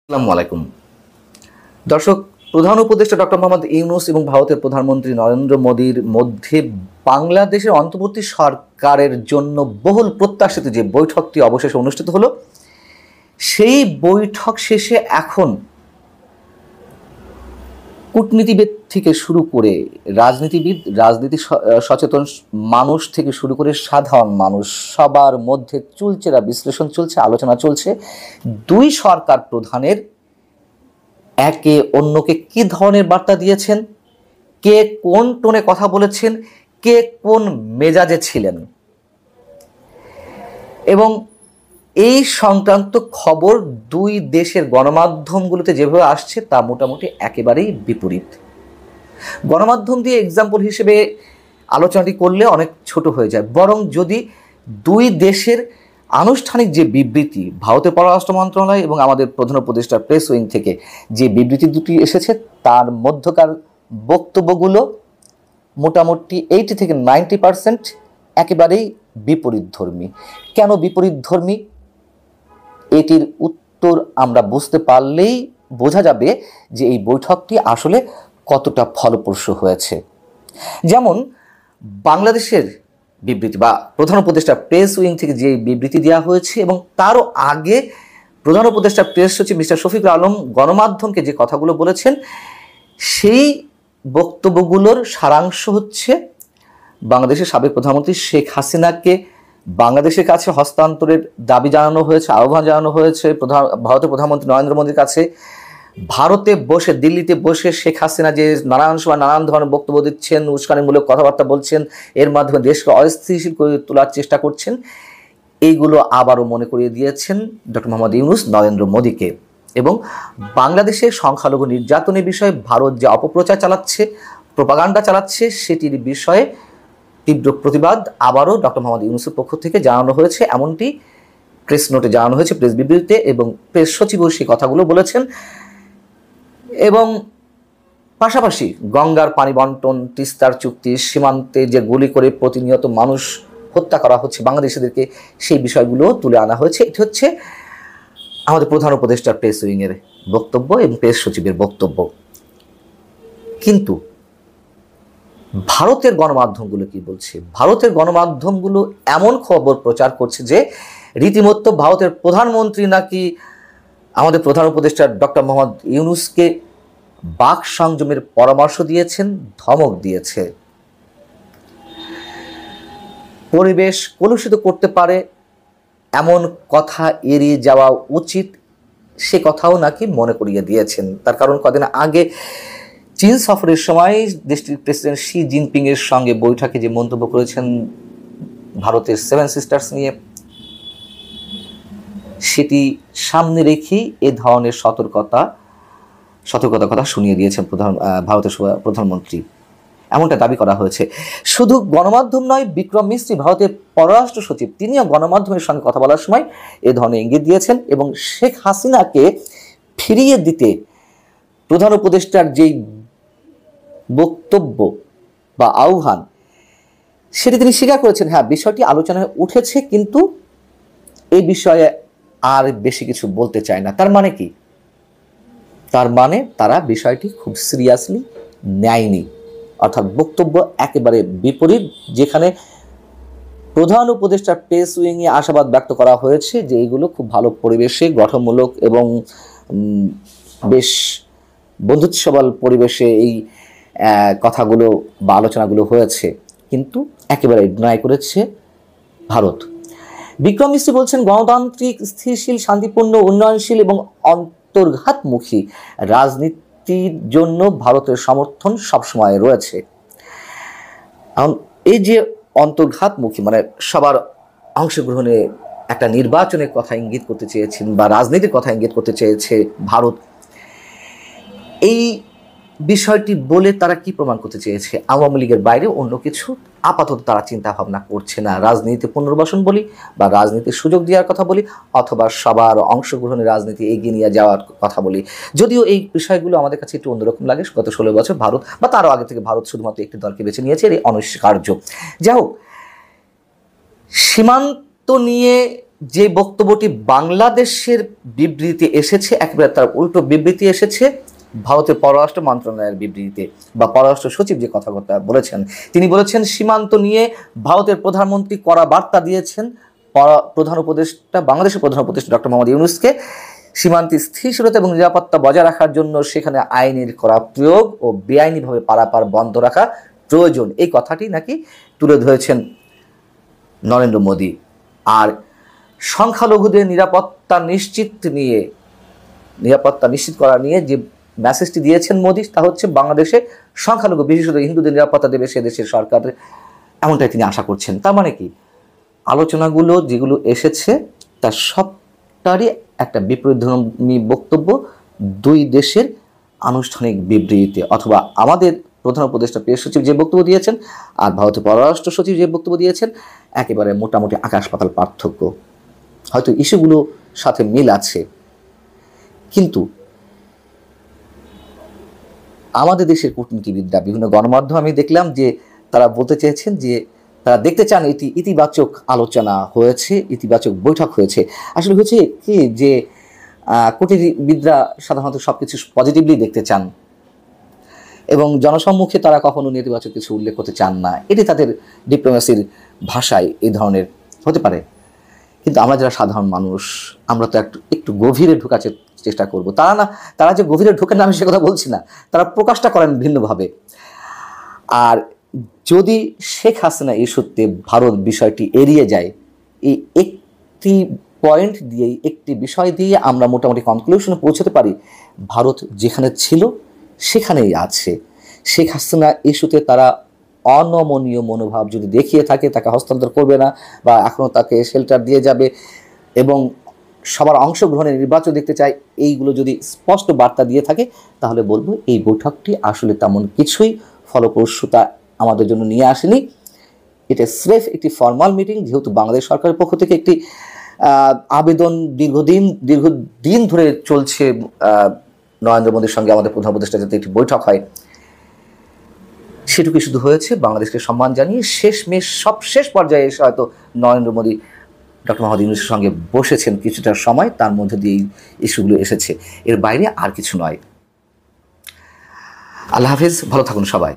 আসসালামু আলাইকুম দর্শক। প্রধান উপদেষ্টা ডক্টর মোহাম্মদ ইউনূস এবং ভারতের প্রধানমন্ত্রী নরেন্দ্র মোদীর মধ্যে বাংলাদেশের অন্তর্বর্তী সরকারের জন্য বহুল প্রত্যাশিত যে বৈঠকটি অবশেষে অনুষ্ঠিত হলো, সেই বৈঠক শেষে এখন কূটনীতিবিদ থেকে শুরু করে রাজনীতিবিদ, রাজনীতি সচেতন মানুষ থেকে শুরু করে সাধারণ মানুষ সবার মধ্যে চুলচেরা বিশ্লেষণ চলছে, আলোচনা চলছে দুই সরকার প্রধানের একে অন্যকে কি ধরনের বার্তা দিয়েছেন, কে কোন টোনে কথা বলেছেন, কে কোন মেজাজে ছিলেন, এবং এই সংক্রান্ত খবর দুই দেশের গণমাধ্যমগুলোতে যেভাবে আসছে তা মোটামুটি একেবারেই বিপরীত। গণমাধ্যম দিয়ে এক্সাম্পল হিসেবে আলোচনাটি করলে অনেক ছোট হয়ে যায়, বরং যদি দুই দেশের আনুষ্ঠানিক যে বিবৃতি, ভারতের পররাষ্ট্র মন্ত্রণালয় এবং আমাদের প্রধান উপদেষ্টার প্রেস উইং থেকে যে বিবৃতি দুটি এসেছে তার মধ্যকার বক্তব্যগুলো মোটামুটি 80 থেকে 90% একেবারেই বিপরীতধর্মী। কেন বিপরীতধর্মী? এটির উত্তর আমরা বুঝতে পারলেই বোঝা যাবে যে এই বৈঠকটি আসলে কতটা ফলপ্রসূ হয়েছে। যেমন বাংলাদেশের বিবৃতি বা প্রধান উপদেষ্টা প্রেস উইং থেকে যে বিবৃতি দেওয়া হয়েছে এবং তারও আগে প্রধান উপদেষ্টা প্রেস সচিব মিস্টার শফিকুল আলম গণমাধ্যমকে যে কথাগুলো বলেছেন, সেই বক্তব্যগুলোর সারাংশ হচ্ছে বাংলাদেশের সাবেক প্রধানমন্ত্রী শেখ হাসিনাকে বাংলাদেশের কাছে হস্তান্তরের দাবি জানানো হয়েছে, আহ্বান জানানো হয়েছে ভারতের প্রধানমন্ত্রী নরেন্দ্র মোদীর কাছে। ভারতে বসে, দিল্লিতে বসে শেখ হাসিনা যে নানান সময় নানান ধরনের বক্তব্য দিচ্ছেন, উস্কানিমূলক কথাবার্তা বলছেন, এর মাধ্যমে দেশকে অস্থিতিশীল করে তোলার চেষ্টা করছেন, এইগুলো আবারও মনে করিয়ে দিয়েছেন ডক্টর মোহাম্মদ ইউনূস নরেন্দ্র মোদীকে। এবং বাংলাদেশের সংখ্যালঘু নির্যাতনের বিষয়ে ভারত যে অপপ্রচার চালাচ্ছে, প্রোপাগান্ডা চালাচ্ছে, সেটির বিষয়ে তীব্র প্রতিবাদ আবারও ডক্টর মোহাম্মদ ইউনূসের পক্ষ থেকে জানানো হয়েছে, এমনটি প্রেস নোটে জানানো হয়েছে, প্রেস বিবৃতিতে, এবং প্রেস সচিবও সেই কথাগুলো বলেছেন। এবং পাশাপাশি গঙ্গার পানি বন্টন, তিস্তার চুক্তি, সীমান্তে যে গুলি করে প্রতিনিয়ত মানুষ হত্যা করা হচ্ছে বাংলাদেশিদেরকে, সেই বিষয়গুলো তুলে আনা হয়েছে। এটি হচ্ছে আমাদের প্রধান উপদেষ্টার প্রেস উইংয়ের বক্তব্য এবং প্রেস সচিবের বক্তব্য। কিন্তু ভারতের গণমাধ্যমগুলো কি বলছে? ভারতের গণমাধ্যমগুলো এমন খবর প্রচার করছে যে রীতিমতো ভারতের প্রধানমন্ত্রী নাকি আমাদের প্রধান উপদেষ্টা ডক্টর মোহাম্মদ ইউনূসকে বাক সংযমের পরামর্শ দিয়েছেন, ধমক দিয়েছে। পরিবেশ কলুষিত করতে পারে এমন কথা এড়িয়ে যাওয়া উচিত, সে কথাও নাকি মনে করিয়ে দিয়েছেন। তার কারণ কদিন আগে চীন সফরের সময় দেশটির প্রেসিডেন্ট শি জিনপিং এর সঙ্গে বৈঠকে যে মন্তব্য করেছেন ভারতের 7 সিস্টার্স নিয়ে, সেটি সামনে রেখেই এ ধরনের সতর্কতার কথা শুনিয়ে দিয়েছেন ভারতের প্রধানমন্ত্রী, এমনটা দাবি করা হয়েছে। শুধু গণমাধ্যম নয়, বিক্রম মিস্ত্রি ভারতের পররাষ্ট্র সচিব, তিনিও গণমাধ্যমের সঙ্গে কথা বলার সময় এ ধরনের ইঙ্গিত দিয়েছেন। এবং শেখ হাসিনাকে ফিরিয়ে দিতে প্রধান উপদেষ্টার যেই বক্তব্য বা আহ্বান, সেটি তিনি স্বীকার করেছেন, হ্যাঁ বিষয়টি আলোচনায় উঠেছে, কিন্তু এই বিষয়ে আর বেশি কিছু বলতে চায় না। তার মানে কি? তার মানে তারা বিষয়টি খুব সিরিয়াসলি নেয়নি, অর্থাৎ বক্তব্য একেবারে বিপরীত। যেখানে প্রধান উপদেষ্টার প্রেস উইংয়ে আশাবাদ ব্যক্ত করা হয়েছে যে এইগুলো খুব ভালো পরিবেশে, গঠনমূলক এবং বেশ বন্ধুত্বসবল পরিবেশে এই কথাগুলো বা আলোচনাগুলো হয়েছে, কিন্তু একেবারে ডিনাই করেছে ভারত। বিক্রম মিস্ত্রি বলছেন, গণতান্ত্রিক, স্থিরশীল, শান্তিপূর্ণ, উন্নয়নশীল এবং অন্তর্ঘাতমুখী রাজনীতির জন্য ভারতের সমর্থন সবসময় রয়েছে। এই যে অন্তর্ঘাতমুখী মানে সবার অংশগ্রহণে একটা নির্বাচনের কথা ইঙ্গিত করতে চেয়েছেন বা রাজনীতির কথা ইঙ্গিত করতে চেয়েছে ভারত, এই বিষয়টি বলে তারা কি প্রমাণ করতে চেয়েছে? আওয়ামী লীগের বাইরে অন্য কিছু আপাতত তারা চিন্তা ভাবনা করছে না। রাজনীতিতে পুনর্বাসন বলি বা রাজনীতির সুযোগ দেওয়ার কথা বলি, অথবা সবার অংশগ্রহণের রাজনীতি এগিয়ে নিয়ে যাওয়ার কথা বলি। যদিও এই বিষয়গুলো আমাদের কাছে একটু অন্যরকম লাগে। গত 16 বছর ভারত বা তারও আগে থেকে ভারত শুধুমাত্র একটি দলকে বেছে নিয়েছে, এই অনস্বীকার্য। যাই হোক, সীমান্ত নিয়ে যে বক্তব্যটি বাংলাদেশের বিবৃতি এসেছে, একেবারে তার উল্টো বিবৃতি এসেছে ভারতের পররাষ্ট্র মন্ত্রণালয়ের বিবৃতিতে, বা পররাষ্ট্র সচিব যে কথাবার্তা বলেছেন, তিনি বলেছেন সীমান্ত নিয়ে ভারতের প্রধানমন্ত্রী কড়া বার্তা দিয়েছেন প্রধান উপদেষ্টা, বাংলাদেশের প্রধান উপদেষ্টা ডক্টর মোহাম্মদ ইউনূসকে সীমান্তে স্থিতিশীলতা এবং নিরাপত্তা বজায় রাখার জন্য সেখানে আইনের কড়া প্রয়োগ ও বেআইনিভাবে পারাপার বন্ধ রাখা প্রয়োজন, এই কথাটি নাকি তুলে ধরেছেন নরেন্দ্র মোদী। আর সংখ্যালঘুদের নিরাপত্তা নিশ্চিত করা নিয়ে যে মেসেজটি দিয়েছেন মোদী, তা হচ্ছে বাংলাদেশে সংখ্যালঘু বিশেষত হিন্দুদের নিরাপত্তা দেবে সে দেশের সরকার, এমনটাই তিনি আশা করছেন। তার মানে কি, আলোচনাগুলো যেগুলো এসেছে তার সবটারই একটা বিপরীতধর্মী বক্তব্য দুই দেশের আনুষ্ঠানিক বিবৃতিতে, অথবা আমাদের প্রধান উপদেষ্টা প্রেস সচিব যে বক্তব্য দিয়েছেন আর ভারতের পররাষ্ট্র সচিব যে বক্তব্য দিয়েছেন, একেবারে মোটামুটি আকাশ পাতাল পার্থক্য। হয়তো ইস্যুগুলোর সাথে মিল আছে, কিন্তু আমাদের দেশের কূটনীতিবিদরা বিভিন্ন গণমাধ্যমে আমি দেখলাম যে তারা বলতে চেয়েছেন যে তারা দেখতে চান ইতিবাচক আলোচনা হয়েছে, ইতিবাচক বৈঠক হয়েছে। আসলে হয়েছে কি যে কূটনীতিবিদরা সাধারণত সব কিছু পজিটিভলি দেখতে চান এবং জনসম্মুখে তারা কখনো নেতিবাচক কিছু উল্লেখ করতে চান না। এটি তাদের ডিপ্লোমেসির ভাষায় এই ধরনের হতে পারে। কিন্তু আমরা যারা সাধারণ মানুষ, আমরা তো একটু গভীরে ঢোকার চেষ্টা করব। তারা যে গভীরে ঢোকেন না আমি সে কথা বলছি না, তারা প্রকাশটা করেন ভিন্নভাবে। আর যদি শেখ হাসিনা ইস্যুতে ভারত বিষয়টি এড়িয়ে যায়, এই একটি পয়েন্ট দিয়েই, একটি বিষয় দিয়ে আমরা মোটামুটি কনক্লুশনে পৌঁছতে পারি ভারত যেখানে ছিল সেখানেই আছে। শেখ হাসিনা ইস্যুতে তারা অনমনীয় মনোভাব যদি দেখিয়ে থাকে, তাকে হস্তান্তর করবে না বা এখনও তাকে শেল্টার দিয়ে যাবে এবং সবার অংশগ্রহণের নির্বাচন দেখতে চায়, এইগুলো যদি স্পষ্ট বার্তা দিয়ে থাকে, তাহলে বলবো এই বৈঠকটি আসলে তেমন কিছুই ফলপ্রসূতা আমাদের জন্য নিয়ে আসেনি। এটা স্রেফ একটি ফর্মাল মিটিং, যেহেতু বাংলাদেশ সরকারের পক্ষ থেকে একটি আবেদন দীর্ঘদিন ধরে চলছে নরেন্দ্র মোদীর সঙ্গে আমাদের প্রধান উপদেষ্টা যাতে একটি বৈঠক হয়, সেটুকুই শুধু হয়েছে। বাংলাদেশকে সম্মান জানিয়ে শেষ পর্যায়ে এসে হয়তো নরেন্দ্র মোদী ডক্টর মোহাম্মদ ইউনূসের সঙ্গে বসেছেন কিছুটা সময়, তার মধ্যে দিয়ে ইস্যুগুলো এসেছে, এর বাইরে আর কিছু নয়। আল্লাহ হাফিজ, ভালো থাকুন সবাই।